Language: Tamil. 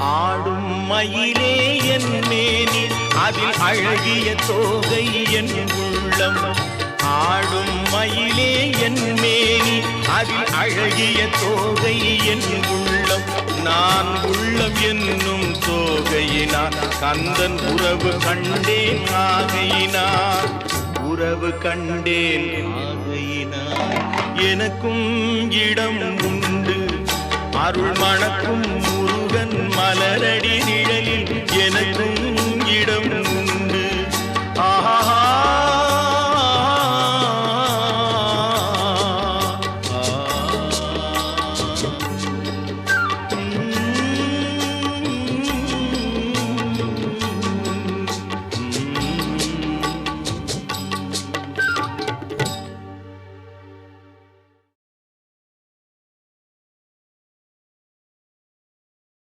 ஆடும் மயிலே என் மேனி அதில் அழகிய தோகை என் உள்ளம். ஆடும் மயிலே என் மேனி அதில் அழகிய தோகை என் உள்ளம். நான் உள்ளம் என்னும் தோகையினார் கந்தன் உறவு கண்டேன் ஆகையினார். உறவு கண்டேன் ஆகையினார். எனக்கும் இடம் உண்டு அருள் மணக்கும்